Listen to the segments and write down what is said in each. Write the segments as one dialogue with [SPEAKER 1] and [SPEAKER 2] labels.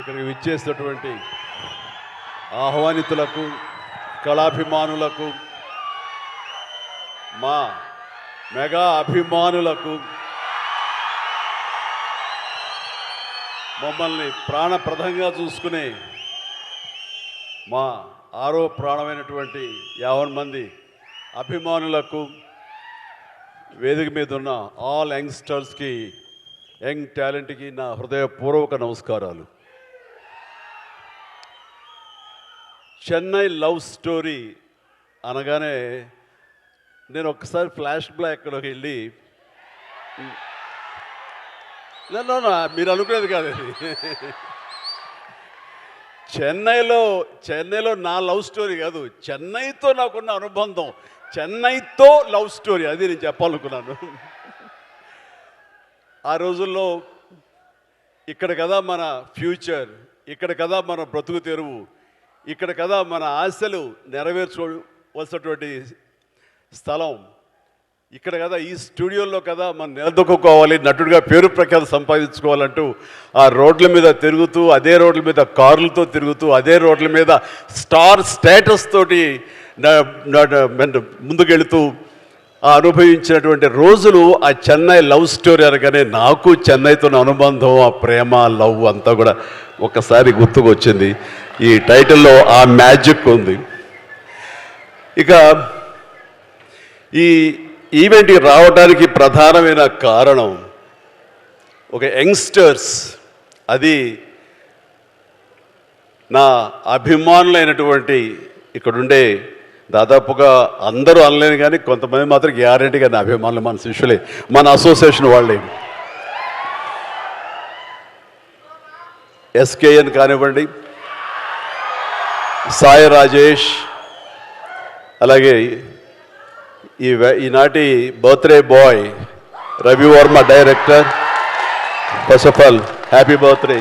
[SPEAKER 1] ఇక్కడికి విచ్చేసినటువంటి ఆహ్వానితులకు, కళాభిమానులకు, మా మెగా అభిమానులకు, మమ్మల్ని ప్రాణప్రదంగా చూసుకునే మా ఆరో ప్రాణమైనటువంటి 50 మంది అభిమానులకు, వేదిక మీద ఉన్న ఆల్ యంగ్స్టర్స్కి, యంగ్ టాలెంట్కి నా హృదయపూర్వక నమస్కారాలు. చెన్నై లవ్ స్టోరీ అనగానే నేను ఒక్కసారి ఫ్లాష్ బ్యాక్లోకి వెళ్ళి, మీరు అనుకునేది కాదండి, చెన్నైలో నా లవ్ స్టోరీ కాదు, చెన్నైతో నాకున్న అనుబంధం, చెన్నైతో లవ్ స్టోరీ, అది నేను చెప్పాలనుకున్నాను. ఆ రోజుల్లో ఇక్కడ కదా మన ఫ్యూచర్, ఇక్కడ కదా మన బ్రతుకు తెరువు, ఇక్కడ కదా మన ఆశలు నెరవేర్చుకోవలసినటువంటి స్థలం, ఇక్కడ కదా ఈ స్టూడియోలో కదా మనం నిలదొక్కుకోవాలి, నటుడిగా పేరు ప్రఖ్యాతి సంపాదించుకోవాలంటూ ఆ రోడ్ల మీద తిరుగుతూ, అదే రోడ్ల మీద కార్లతో తిరుగుతూ, అదే రోడ్ల మీద స్టార్ స్టేటస్ తోటి ముందుకెళుతూ అనుభవించినటువంటి రోజులు ఆ చెన్నై లవ్ స్టోరీ అనగానే నాకు చెన్నైతో అనుబంధం, ఆ ప్రేమ, లవ్ అంతా కూడా ఒకసారి గుర్తుకొచ్చింది. ఈ టైటిల్లో ఆ మ్యాజిక్ ఉంది. ఇక ఈ ఈవెంట్కి రావడానికి ప్రధానమైన కారణం ఒక యంగ్స్టర్స్, అది నా అభిమానులైనటువంటి ఇక్కడుండే దాదాపుగా అందరూ అనలేను కానీ కొంతమంది మాత్రం గ్యారెంటీగా నా అభిమానులు, మన శిష్యులే, మన అసోసియేషన్ వాళ్ళే. ఎస్కేఎన్ కానివ్వండి, సాయి రాజేష్, అలాగే ఈనాటి birthday boy Ravi Varma director, first of all happy birthday.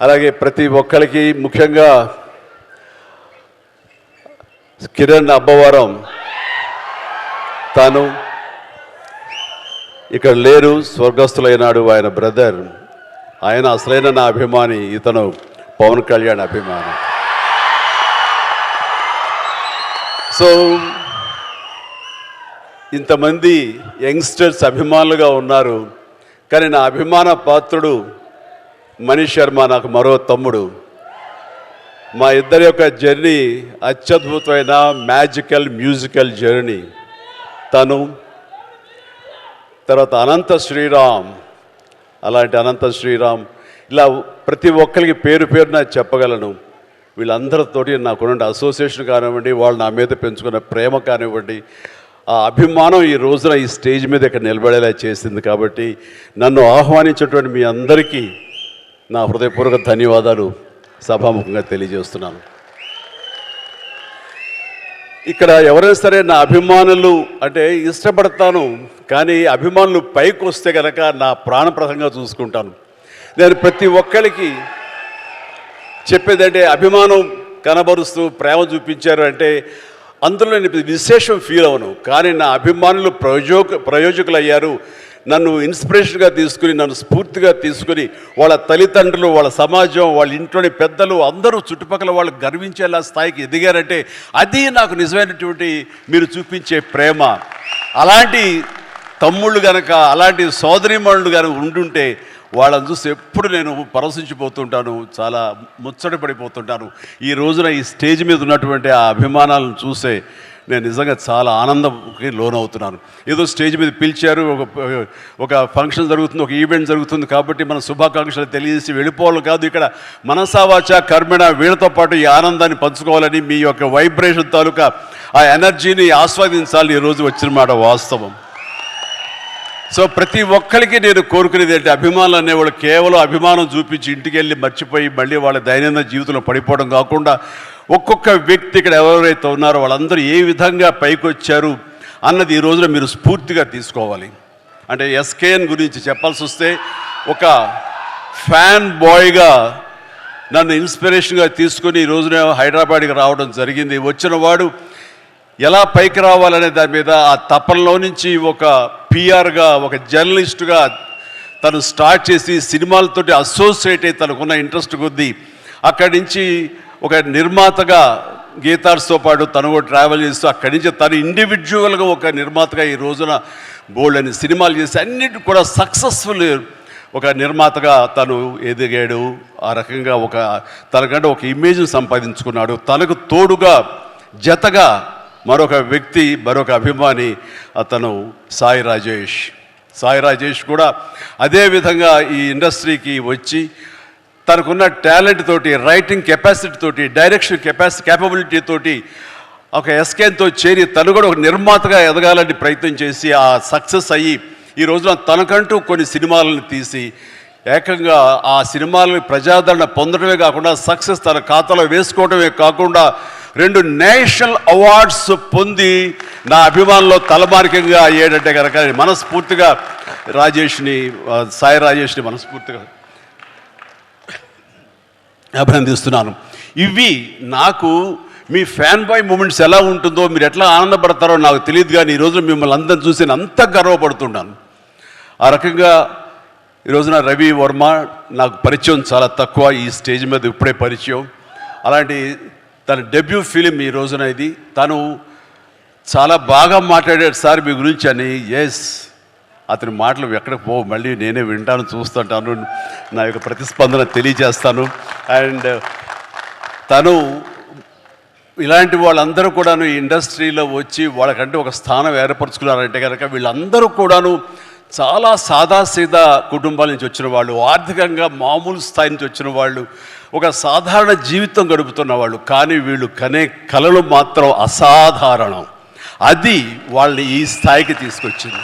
[SPEAKER 1] అలాగే ప్రతి ఒక్కరికి, ముఖ్యంగా కిరణ్ అబ్బవరం, తాను ఇక్కడ లేరు, స్వర్గస్థులైనాడు, ఆయన బ్రదర్, ఆయన అసలైన నా అభిమాని, ఇతను పవన్ కళ్యాణ్ అభిమాని. సో ఇంతమంది యంగ్స్టర్స్ అభిమానులుగా ఉన్నారు, కానీ నా అభిమాన పాత్రుడు మనీష్ శర్మ, నాకు మరో తమ్ముడు. మా ఇద్దరి యొక్క జర్నీ అత్యద్భుతమైన మ్యాజికల్ మ్యూజికల్ జర్నీ. తను తర్వాత అనంత శ్రీరామ్, అలాంటి అనంత శ్రీరామ్, ఇలా ప్రతి ఒక్కరికి పేరు పేరున చెప్పగలను. వీళ్ళందరితోటి నాకున్న అసోసియేషన్ కానివ్వండి, వాళ్ళు నా మీద పెంచుకున్న ప్రేమ కానివ్వండి, ఆ అభిమానం ఈ రోజున ఈ స్టేజ్ మీద ఇక్కడ నిలబడేలా చేసింది. కాబట్టి నన్ను ఆహ్వానించేటువంటి మీ అందరికీ నా హృదయపూర్వక ధన్యవాదాలు సభాముఖంగా తెలియజేస్తున్నాను. ఇక్కడ ఎవరైనా సరే నా అభిమానులు అంటే ఇష్టపడతాను, కానీ అభిమానులు పైకి వస్తే కనుక నా ప్రాణప్రదంగా చూసుకుంటాను. నేను ప్రతి ఒక్కరికి చెప్పేదంటే, అభిమానం కనబరుస్తూ ప్రేమ చూపించారు అంటే అందులో నేను విశేషం ఫీల్ అవను, కానీ నా అభిమానులు ప్రయోజకులు అయ్యారు. నన్ను ఇన్స్పిరేషన్గా తీసుకుని, నన్ను స్ఫూర్తిగా తీసుకుని, వాళ్ళ తల్లిదండ్రులు, వాళ్ళ సమాజం, వాళ్ళ ఇంట్లోని పెద్దలు అందరూ చుట్టుపక్కల వాళ్ళు గర్వించేలా స్థాయికి ఎదిగారంటే అది నాకు నిజమైనటువంటి మీరు చూపించే ప్రేమ. అలాంటి తమ్ముళ్ళు కనుక, అలాంటి సోదరీమణులు కనుక ఉండుంటే వాళ్ళని చూసి ఎప్పుడు నేను పరవశించిపోతుంటాను, చాలా ముచ్చట పడిపోతుంటాను. ఈ రోజున ఈ స్టేజ్ మీద ఉన్నటువంటి ఆ అభిమానాలను చూసే నేను నిజంగా చాలా ఆనందంకి లోనవుతున్నాను. ఏదో స్టేజ్ మీద పిలిచారు, ఒక ఫంక్షన్ జరుగుతుంది, ఒక ఈవెంట్ జరుగుతుంది కాబట్టి మన శుభాకాంక్షలు తెలియజేసి వెళ్ళిపోవాలి కాదు. ఇక్కడ మనసావాచ కర్మణ వీళ్ళతో పాటు ఈ ఆనందాన్ని పంచుకోవాలని, మీ యొక్క వైబ్రేషన్ తాలూకా ఆ ఎనర్జీని ఆస్వాదించాలని ఈరోజు వచ్చిన మాట వాస్తవం. సో ప్రతి ఒక్కరికి నేను కోరుకునేది ఏంటి, అభిమానులు అనేవాళ్ళు కేవలం అభిమానం చూపించి ఇంటికి వెళ్ళి మర్చిపోయి మళ్ళీ వాళ్ళ దైనందిన జీవితంలో పడిపోవడం కాకుండా, ఒక్కొక్క వ్యక్తి ఇక్కడ ఎవరైతే ఉన్నారో వాళ్ళందరూ ఏ విధంగా పైకి వచ్చారు అన్నది ఈ రోజున మీరు స్ఫూర్తిగా తీసుకోవాలి. అంటే ఎస్కేఎన్ గురించి చెప్పాల్సి వస్తే, ఒక ఫ్యాన్ బాయ్గా నన్ను ఇన్స్పిరేషన్గా తీసుకుని ఈ రోజున హైదరాబాద్కి రావడం జరిగింది. వచ్చిన వాడు ఎలా పైకి రావాలనే దాని మీద ఆ తపనలో నుంచి ఒక పిఆర్గా, ఒక జర్నలిస్టుగా తను స్టార్ట్ చేసి సినిమాలతోటి అసోసియేట్ అయ్యి తనకున్న ఇంట్రెస్ట్ కొద్దీ అక్కడి నుంచి ఒక నిర్మాతగా గీతార్స్తో పాటు తను కూడా ట్రావెల్ చేస్తూ అక్కడి నుంచి తను ఇండివిజువల్గా ఒక నిర్మాతగా ఈ రోజున బోల్డ్ అని సినిమాలు చేసి అన్నిటి కూడా సక్సెస్ఫుల్ ఒక నిర్మాతగా తను ఎదిగాడు. ఆ రకంగా తనకంటే ఒక ఇమేజ్ని సంపాదించుకున్నాడు. తనకు తోడుగా జతగా మరొక వ్యక్తి, మరొక అభిమాని అతను సాయి రాజేష్ కూడా అదే విధంగా ఈ ఇండస్ట్రీకి వచ్చి తనకున్న టాలెంట్ తోటి, రైటింగ్ కెపాసిటీ తోటి, డైరెక్షన్ క్యాపబిలిటీ తోటి ఒక ఎస్కేన్తో చేరి తను కూడా ఒక నిర్మాతగా ఎదగాలని ప్రయత్నం చేసి ఆ సక్సెస్ అయ్యి ఈ రోజున తనకంటూ కొన్ని సినిమాలను తీసి ఏకంగా ఆ సినిమాలను ప్రజాదరణ పొందడమే కాకుండా సక్సెస్ తన ఖాతాలో వేసుకోవడమే కాకుండా 2 నేషనల్ అవార్డ్స్ పొంది నా అభిమానంలో తలమానికంగా అయ్యేటంటే కనుక మనస్ఫూర్తిగా సాయి రాజేష్ని మనస్ఫూర్తిగా అభినందిస్తున్నాను. ఇవి నాకు మీ ఫ్యాన్ బాయ్ మూమెంట్స్ ఎలా ఉంటుందో, మీరు ఎట్లా ఆనందపడతారో నాకు తెలియదు, కానీ ఈరోజు మిమ్మల్ని అందరిని చూసి నేను అంత గర్వపడుతున్నాను. ఆ రకంగా ఈరోజున రవి వర్మ నాకు పరిచయం చాలా తక్కువ, ఈ స్టేజ్ మీద ఇప్పుడే పరిచయం. అలాంటి తన డెబ్యూ ఫిలిం ఈ రోజున ఇది. తను చాలా బాగా మాట్లాడాడు సార్ మీ గురించి అని. ఎస్, అతని మాటలు ఎక్కడికి పోవు, మళ్ళీ నేనే వింటాను, చూస్తుంటాను, నా యొక్క ప్రతిస్పందన తెలియజేస్తాను. అండ్ తను ఇలాంటి వాళ్ళందరూ కూడాను ఈ ఇండస్ట్రీలో వచ్చి వాళ్ళకంటే ఒక స్థానం ఏర్పరచుకున్నారంటే కనుక వీళ్ళందరూ కూడాను చాలా సాదాసీదా కుటుంబాల నుంచి వచ్చిన వాళ్ళు, ఆర్థికంగా మామూలు స్థాయి నుంచి వచ్చిన వాళ్ళు, ఒక సాధారణ జీవితం గడుపుతున్న వాళ్ళు. కానీ వీళ్ళు కనే కలలు మాత్రం అసాధారణం. అది వాళ్ళని ఈ స్థాయికి తీసుకొచ్చింది.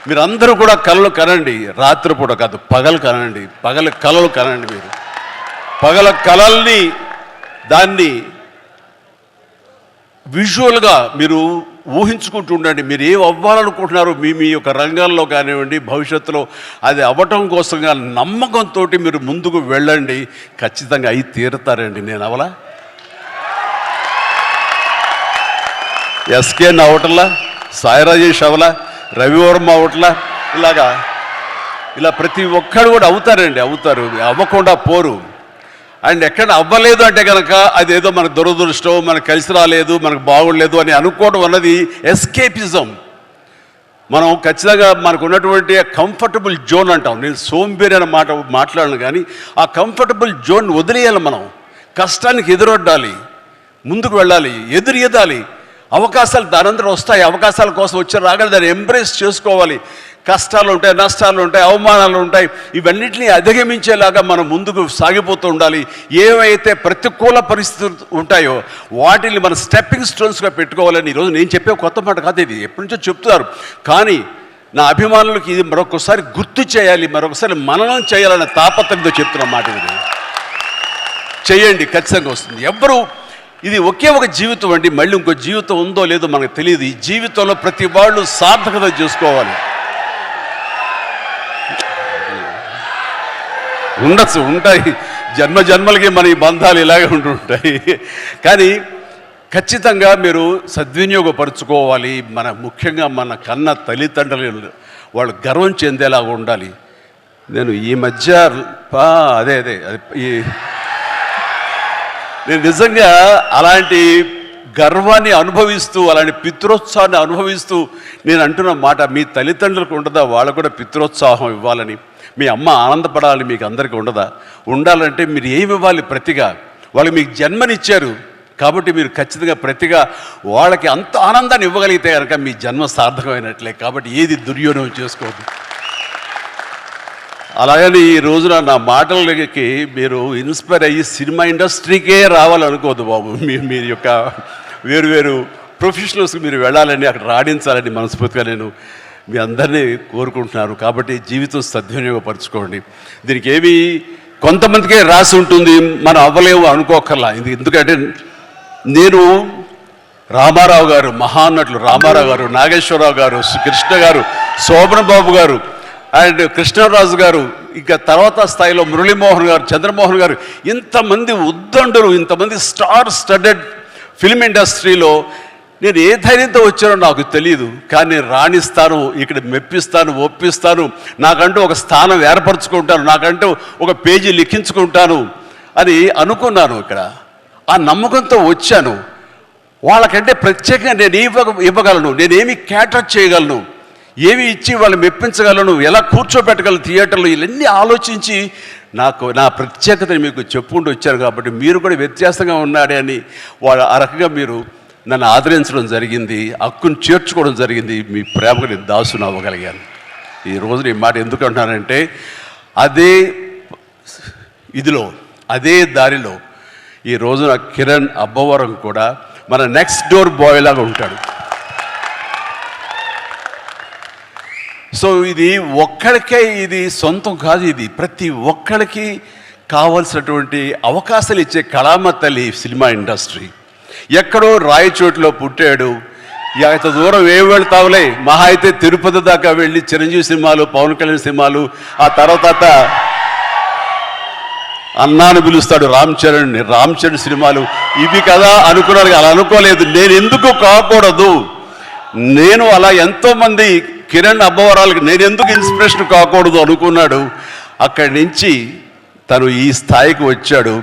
[SPEAKER 1] మీరందరూ కూడా కలలు కనండి, రాత్రిపూట కాదు, పగలు కనండి, కలలు కనండి. మీరు పగల కలల్ని దాన్ని విజువల్గా మీరు ఊహించుకుంటూ ఉండండి. మీరు ఏం అవ్వాలనుకుంటున్నారో మీ యొక్క రంగాల్లో కానివ్వండి, భవిష్యత్తులో అది అవ్వటం కోసంగా నమ్మకంతో మీరు ముందుకు వెళ్ళండి. ఖచ్చితంగా అయి తీరుతారండి. నేను అవలా ఎస్కేన్ అవటంలా, సాయి రాజేష్ అవలా, రవివర్మ అవట్లా, ఇలా ప్రతి ఒక్కడు కూడా అవుతారు, అవ్వకుండా పోరు. అండ్ ఎక్కడ అవ్వలేదు అంటే కనుక అదేదో మనకు దురదృష్టం, మనకు కలిసి రాలేదు, మనకు బాగుండలేదు అని అనుకోవడం అన్నది ఎస్కేపిజం. మనం ఖచ్చితంగా మనకు ఉన్నటువంటి కంఫర్టబుల్ జోన్ అంటాం. నేను సోంబేరి అనే మాట మాట్లాడను, కానీ ఆ కంఫర్టబుల్ జోన్ వదిలేయాలి. మనం కష్టానికి ఎదురొడ్డాలి, ముందుకు వెళ్ళాలి, ఎదురెదాలి. అవకాశాలు దానందరూ వస్తాయి. అవకాశాల కోసం వచ్చి రాగాలి, దాన్ని ఎంబ్రేస్ చేసుకోవాలి. కష్టాలు ఉంటాయి, నష్టాలు ఉంటాయి, అవమానాలు ఉంటాయి. ఇవన్నిటిని అధిగమించేలాగా మనం ముందుకు సాగిపోతూ ఉండాలి. ఏవైతే ప్రతికూల పరిస్థితులు ఉంటాయో వాటిని మన స్టెప్పింగ్ స్టోన్స్గా పెట్టుకోవాలని ఈరోజు నేను చెప్పే కొత్త మాట కాదు, ఇది ఎప్పటి నుంచో చెప్తున్నారు. కానీ నా అభిమానులకు ఇది మరొకసారి గుర్తు చేయాలి, మరొకసారి మననం చేయాలనే తాపత్రయంతో చెప్తున్న మాట. ఇది చేయండి, ఖచ్చితంగా వస్తుంది. ఇది ఒకే ఒక జీవితం అండి, మళ్ళీ ఇంకో జీవితం ఉందో లేదో మనకు తెలియదు. ఈ జీవితంలో ప్రతి వాళ్ళు సార్థకత చేసుకోవాలి. ఉంటాయి జన్మలకి మన ఈ బంధాలు ఇలాగే ఉంటుంటాయి. కానీ ఖచ్చితంగా మీరు సద్వినియోగపరుచుకోవాలి. ముఖ్యంగా మన కన్న తల్లిదండ్రులు వాళ్ళు గర్వం చెందేలాగా ఉండాలి. నేను ఈ మధ్య నేను నిజంగా అలాంటి గర్వాన్ని అనుభవిస్తూ, అలాంటి పితృోత్సాహాన్ని అనుభవిస్తూ నేను అంటున్న మాట, మీ తల్లిదండ్రులకు ఉండదా వాళ్ళకు కూడా పితృోత్సాహం ఇవ్వాలని? మీ అమ్మ ఆనందపడాలి, మీకు అందరికీ ఉండదా? ఉండాలంటే మీరు ఏమి ఇవ్వాలి ప్రతిగా? వాళ్ళు మీకు జన్మనిచ్చారు కాబట్టి మీరు ఖచ్చితంగా ప్రతిగా వాళ్ళకి అంత ఆనందాన్ని ఇవ్వగలిగితే కనుక మీ జన్మ సార్థకమైనట్లే. కాబట్టి ఏది దుర్యోగం చేసుకోవద్దు. అలాగని ఈ రోజున నా మాటలకి మీరు ఇన్స్పైర్ అయ్యి సినిమా ఇండస్ట్రీకే రావాలనుకోవద్దు బాబు. మీరు యొక్క వేరు ప్రొఫెషనల్స్కి మీరు వెళ్ళాలని, అక్కడ రాణించాలని మనస్ఫూర్తిగా నేను మీ అందరినీ కోరుకుంటున్నాను. కాబట్టి జీవితం సద్వినియోగపరచుకోండి. దీనికి ఏమి కొంతమందికే రాసి ఉంటుంది, మనం అవ్వలేము అనుకోకర్లా. ఎందుకంటే నేను రామారావు గారు, మహానటులు రామారావు గారు, నాగేశ్వరరావు గారు, కృష్ణ గారు, శోభన్ బాబు గారు అండ్ కృష్ణరాజు గారు, ఇంకా తర్వాత స్థాయిలో మురళీమోహన్ గారు, చంద్రమోహన్ గారు, ఇంతమంది ఉద్దండులు, ఇంతమంది స్టార్ స్టడెడ్ ఫిల్మ్ ఇండస్ట్రీలో నేను ఏ ధైర్యంతో వచ్చానో నాకు తెలియదు, కానీ నేను రాణిస్తాను, ఇక్కడ మెప్పిస్తాను, ఒప్పిస్తాను, నాకంటూ ఒక స్థానం ఏర్పరచుకుంటాను, నాకంటూ ఒక పేజీ లిఖించుకుంటాను అని అనుకున్నాను. ఇక్కడ ఆ నమ్మకంతో వచ్చాను. వాళ్ళకంటే ప్రత్యేకంగా నేను ఇవ్వగలను, నేనేమి క్యాటర్ చేయగలను, ఏమి ఇచ్చి వాళ్ళు మెప్పించగలను, ఎలా కూర్చోబెట్టగలను థియేటర్లో, ఇవన్నీ ఆలోచించి నా ప్రత్యేకతని మీకు చెప్పుకుంటూ వచ్చారు. కాబట్టి మీరు కూడా వ్యత్యాసంగా ఉన్నాడే అని వాళ్ళు ఆ రకంగా మీరు నన్ను ఆదరించడం జరిగింది, హక్కును చేర్చుకోవడం జరిగింది. మీ ప్రేమకు నేను దాసును అవ్వగలిగాను. ఈ రోజున ఈ మాట ఎందుకు అంటున్నానంటే, అదే ఇదిలో అదే దారిలో ఈ రోజున కిరణ్ అబ్బవరం కూడా మన నెక్స్ట్ డోర్ బాయ్ లాగా ఉంటాడు. సో ఇది ఒక్కడికే ఇది సొంతం కాదు, ఇది ప్రతి ఒక్కడికి కావాల్సినటువంటి అవకాశాలు ఇచ్చే కళామ తల్లి సినిమా ఇండస్ట్రీ. ఎక్కడో రాయచోటిలో పుట్టాడు, ఇంత దూరం ఏం వెళ్తావులే, మహా అయితే తిరుపతి దాకా వెళ్ళి చిరంజీవి సినిమాలు, పవన్ కళ్యాణ్ సినిమాలు, ఆ తర్వాత అన్నాను పిలుస్తాడు రామ్ చరణ్ సినిమాలు, ఇవి కదా అనుకున్నాడు. అలా అనుకోలేదు. నేను ఎందుకు కాకూడదు, నేను అలా ఎంతోమంది కిరణ్ అబ్బవరాలకు నేను ఎందుకు ఇన్స్పిరేషన్ కాకూడదు అనుకున్నాడు. అక్కడి నుంచి తను ఈ స్థాయికి వచ్చాడు.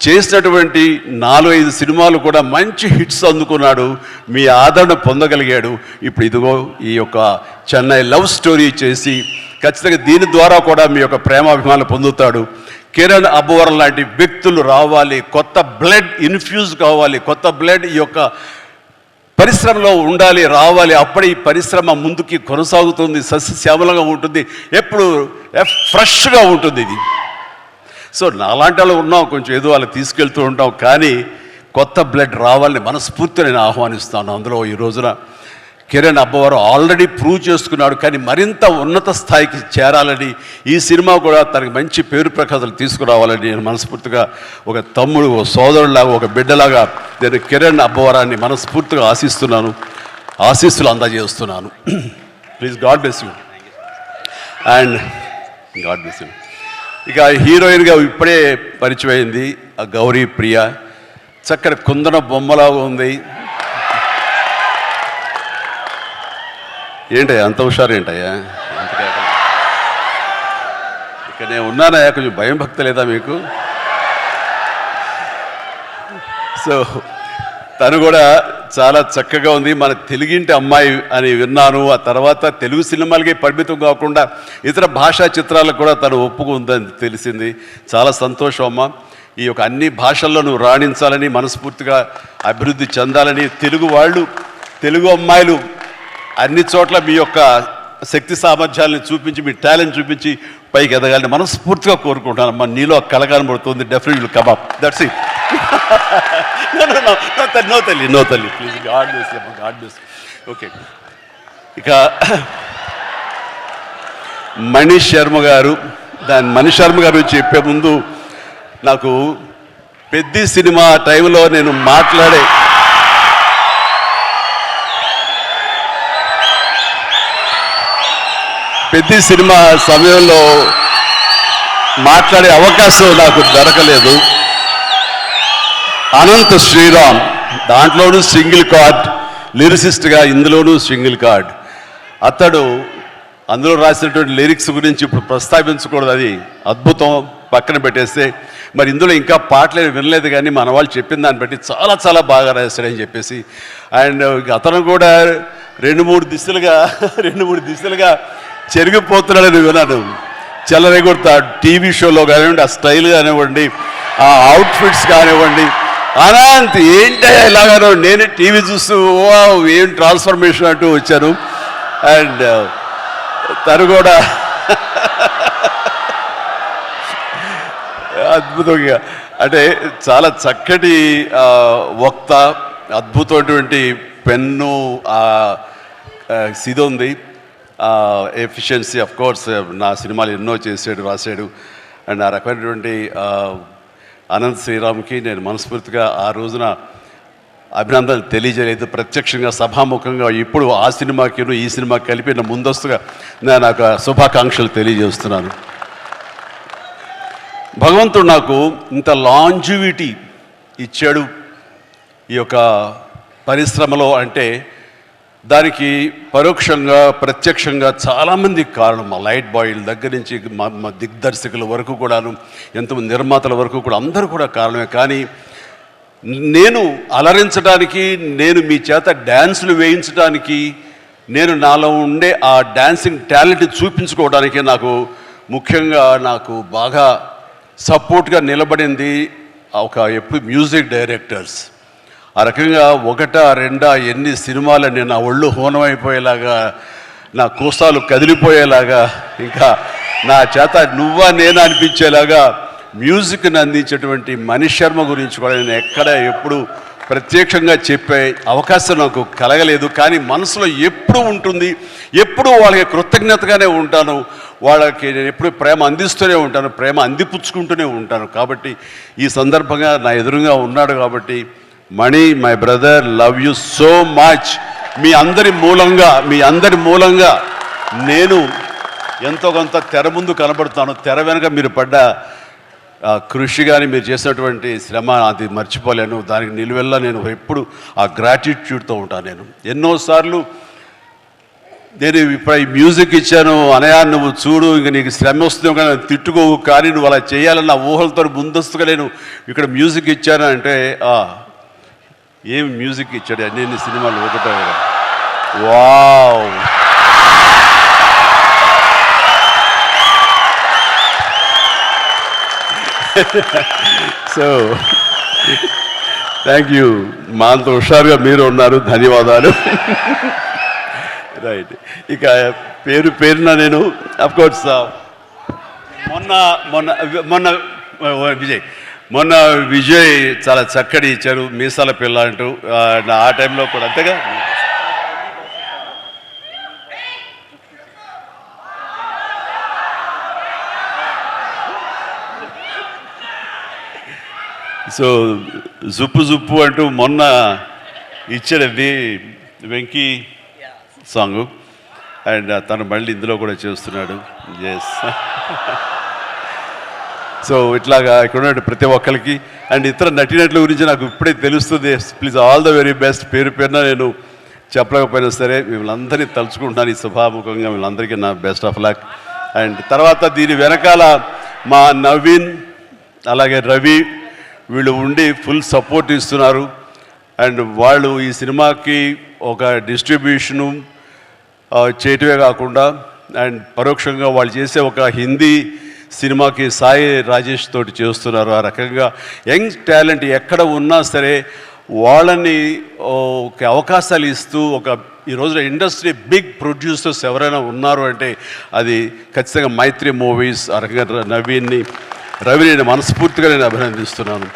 [SPEAKER 1] చేసినటువంటి 4-5 సినిమాలు కూడా మంచి హిట్స్ అందుకున్నాడు, మీ ఆదరణ పొందగలిగాడు. ఇప్పుడు ఇదిగో ఈ యొక్క చెన్నై లవ్ స్టోరీ చేసి ఖచ్చితంగా దీని ద్వారా కూడా మీ యొక్క ప్రేమాభిమానాలు పొందుతాడు. కిరణ్ అబ్బవరం లాంటి వ్యక్తులు రావాలి, కొత్త బ్లడ్ ఇన్ఫ్యూజ్ కావాలి, కొత్త బ్లడ్ ఈ యొక్క పరిశ్రమలో ఉండాలి, రావాలి. అప్పుడే ఈ పరిశ్రమ ముందుకి కొనసాగుతుంది, సస్యశ్యామలంగా ఉంటుంది, ఎప్పుడు ఫ్రెష్గా ఉంటుంది ఇది. సో నాలాంటి వాళ్ళు ఉన్నాం, కొంచెం ఏదో వాళ్ళు తీసుకెళ్తూ ఉంటాం, కానీ కొత్త బ్లడ్ రావాలని మనస్ఫూర్తిగా నేను ఆహ్వానిస్తాను. అందులో ఈ రోజున కిరణ్ అబ్బవరం ఆల్రెడీ ప్రూవ్ చేసుకున్నాడు, కానీ మరింత ఉన్నత స్థాయికి చేరాలని, ఈ సినిమా కూడా తనకి మంచి పేరు ప్రఖ్యాతలు తీసుకురావాలని నేను మనస్ఫూర్తిగా ఒక తమ్ముడు, ఒక సోదరులాగా, ఒక బిడ్డలాగా నేను కిరణ్ అబ్బవరాన్ని మనస్ఫూర్తిగా ఆశిస్తున్నాను, ఆశీస్సులు అందజేస్తున్నాను. Please, God bless you and God bless you. ఇక హీరోయిన్గా ఇప్పుడే పరిచయం అయింది ఆ గౌరీ ప్రియ, చక్కని కుందన బొమ్మలాగా ఉంది. ఏంటయ్యా అంత హుషారు, ఏంటయ్యా ఇక నేను ఉన్నానయ్యా, కొంచెం భయం భక్తి లేదా మీకు? సో తను కూడా చాలా చక్కగా ఉంది. మన తెలుగింటి అమ్మాయి అని విన్నాను. ఆ తర్వాత తెలుగు సినిమాలకి పరిమితం కాకుండా ఇతర భాషా చిత్రాలకు కూడా తను ఒప్పుకుందని తెలిసింది. చాలా సంతోషం అమ్మ. ఈ యొక్క అన్ని భాషల్లో నువ్వు రాణించాలని, మనస్ఫూర్తిగా అభివృద్ధి చెందాలని, తెలుగు వాళ్ళు, తెలుగు అమ్మాయిలు అన్ని చోట్ల మీ యొక్క శక్తి సామర్థ్యాలను చూపించి, మీ టాలెంట్ చూపించి పైకి ఎదగాలని మనస్ఫూర్తిగా కోరుకుంటానమ్మా. నీలో కళ కనబడుతుంది, definitely come up. That's it. No తల్లి please, God bless you, God bless. Okay, ఇక మనీష్ శర్మ గారు చెప్పే ముందు నాకు పెద్ద సినిమా టైంలో నేను పెద్ద సినిమా సమయంలో మాట్లాడే అవకాశం నాకు దొరకలేదు. అనంత్ శ్రీరామ్ దాంట్లోనూ సింగిల్ కార్డ్ లిరిసిస్ట్గా, ఇందులోనూ సింగిల్ కార్డ్. అతడు అందులో రాసినటువంటి లిరిక్స్ గురించి ఇప్పుడు ప్రస్తావించకూడదు, అది అద్భుతం, పక్కన పెట్టేస్తే. మరి ఇందులో ఇంకా పాటలు వినలేదు, కానీ మన వాళ్ళు చెప్పిన దాన్ని బట్టి చాలా చాలా బాగా రాశాడని చెప్పేసి. అండ్ అతను కూడా రెండు మూడు దిశలుగా చెరిగిపోతున్నాడని విన్నాను. చెల్లరేగొడతాడు టీవీ షోలో కానివ్వండి, ఆ స్టైల్ కానివ్వండి, ఆ అవుట్ఫిట్స్ కానివ్వండి. అనంత్ ఏంటయ్యా ఇలాగానో, నేనే టీవీ చూస్తూ ఏం ట్రాన్స్ఫర్మేషన్ అంటూ వచ్చాను. అండ్ తను కూడా అద్భుతంగా, అంటే చాలా చక్కటి వక్త, అద్భుతమైనటువంటి పెన్ను, ఇది ఉంది, ఎఫిషియన్సీ. ఆఫ్ కోర్స్ నా సినిమాలు ఎన్నో చేసాడు, రాశాడు. అండ్ ఆ రకమైనటువంటి అనంత్ శ్రీరామ్కి నేను మనస్ఫూర్తిగా ఆ రోజున అభినందనలు తెలియజేయలేదు, ప్రత్యక్షంగా సభాముఖంగా ఇప్పుడు ఆ సినిమాకి ఈ సినిమాకి కలిపి ముందస్తుగా నేను నాకు శుభాకాంక్షలు తెలియజేస్తున్నాను. భగవంతుడు నాకు ఇంత లాంజివిటీ ఇచ్చాడు. ఈ యొక్క పరిశ్రమలో అంటే దానికి పరోక్షంగా ప్రత్యక్షంగా చాలామంది కారణం. మా లైట్ బాయ్ల దగ్గర నుంచి మా దిగ్దర్శకుల వరకు కూడాను, ఎంతమంది నిర్మాతల వరకు కూడా అందరూ కూడా కారణమే. కానీ నేను అలరించడానికి, నేను మీ చేత డ్యాన్సులు వేయించడానికి, నేను నాలో ఉండే ఆ డాన్సింగ్ టాలెంట్ చూపించుకోవడానికి ముఖ్యంగా నాకు బాగా సపోర్ట్గా నిలబడింది ఎప్పుడు మ్యూజిక్ డైరెక్టర్స్. ఆ రకంగా ఒకటా రెండా ఎన్ని సినిమాలని నా ఒళ్ళు హోనమైపోయేలాగా, నా కోసాలు కదిలిపోయేలాగా, ఇంకా నా చేత నువ్వా నేను అనిపించేలాగా మ్యూజిక్ని అందించేటువంటి మనీష్ శర్మ గురించి కూడా నేను ఎప్పుడు ప్రత్యక్షంగా చెప్పే అవకాశం నాకు కలగలేదు. కానీ మనసులో ఎప్పుడు ఉంటుంది, ఎప్పుడు వాళ్ళకి కృతజ్ఞతగానే ఉంటాను. వాళ్ళకి నేను ఎప్పుడు ప్రేమ అందిస్తూనే ఉంటాను, ప్రేమ అందిపుచ్చుకుంటూనే ఉంటాను. కాబట్టి ఈ సందర్భంగా నా ఎదురుగా ఉన్నాడు కాబట్టి, Mani my brother, love you so much. మీ అందరి మూలంగా నేను ఎంతో కొంత తెర ముందు కనబడుతాను. తెర వెనక మీరు పడ్డ కృషి కానీ మీరు చేసినటువంటి శ్రమ అది మర్చిపోలేను. దానికి నిలువెల్లా నేను ఎప్పుడు ఆ గ్రాటిట్యూడ్తో ఉంటాను. నేను ఎన్నోసార్లు నేను ఇప్పుడు ఈ మ్యూజిక్ ఇచ్చాను, అనయా నువ్వు చూడు, ఇంక నీకు శ్రమ వస్తుందో కానీ తిట్టుకోవు, కానీ నువ్వు అలా చేయాలన్న ఊహలతో ముందస్తుగా నేను ఇక్కడ మ్యూజిక్ ఇచ్చాను అంటే, ఏం మ్యూజిక్ ఇచ్చాడు అన్ని సినిమాలు ఒకటో. Wow, so thank you. మా అంత హుషారుగా మీరు ఉన్నారు, ధన్యవాదాలు. రైట్, ఇక పేరున నేను అఫ్కోర్స్ మొన్న విజయ్ చాలా చక్కటి ఇచ్చారు, మీసాల పిల్ల అంటూ. ఆ టైంలో కూడా అంతేగా. సో జుప్పు అంటూ మొన్న ఇచ్చాడండి వెంకీ సాంగ్, అండ్ తను మళ్ళీ ఇందులో కూడా చేస్తున్నాడు. ఎస్. సో ఇట్లాగా ఇక్కడ ఉన్న ప్రతి ఒక్కరికి అండ్ ఇతర నటీనటుల గురించి నాకు ఇప్పుడే తెలుస్తుంది. Please all the very best. పేరున నేను చెప్పలేకపోయినా సరే మిమ్మల్ని తలుచుకుంటున్నాను ఈ సభాముఖంగా. వీళ్ళందరికీ నా బెస్ట్ ఆఫ్ లక్. అండ్ తర్వాత దీని వెనకాల మా నవీన్ అలాగే రవి వీళ్ళు ఉండి ఫుల్ సపోర్ట్ ఇస్తున్నారు. అండ్ వాళ్ళు ఈ సినిమాకి ఒక డిస్ట్రిబ్యూషను చేయటమే కాకుండా అండ్ పరోక్షంగా వాళ్ళు చేసే ఒక హిందీ సినిమాకి సాయి రాజేష్ తోటి చేస్తున్నారు. ఆ రకంగా యంగ్ టాలెంట్ ఎక్కడ ఉన్నా సరే వాళ్ళని ఒక అవకాశాలు ఇస్తూ ఈ రోజున ఇండస్ట్రీ బిగ్ ప్రొడ్యూసర్స్ ఎవరైనా ఉన్నారు అంటే అది ఖచ్చితంగా మైత్రి మూవీస్. ఆ రకంగా రవిని నేను మనస్ఫూర్తిగా నేను అభినందిస్తున్నాను.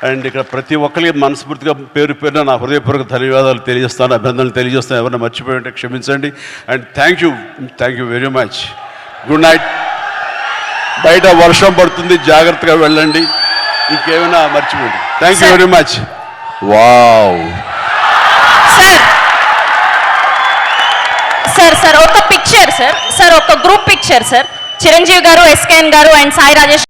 [SPEAKER 1] అండ్ ఇక్కడ ప్రతి ఒక్కరికి మనస్ఫూర్తిగా పేరున నా హృదయపూర్వక ధన్యవాదాలు తెలియజేస్తాను, అభినందనలు తెలియజేస్తాను. ఎవరైనా మర్చిపోయి ఉంటే క్షమించండి. And thank you very much. Good night. బయట వర్షం పడుతుంది, జాగ్రత్తగా వెళ్ళండి. ఇంకేమైనా మర్చిపోండి. Thank you very much. Wow.
[SPEAKER 2] Sir ఒక పిక్చర్ సార్, ఒక గ్రూప్ పిక్చర్ సార్. చిరంజీవి గారు, ఎస్కేఎన్ గారు అండ్ సాయి రాజేష్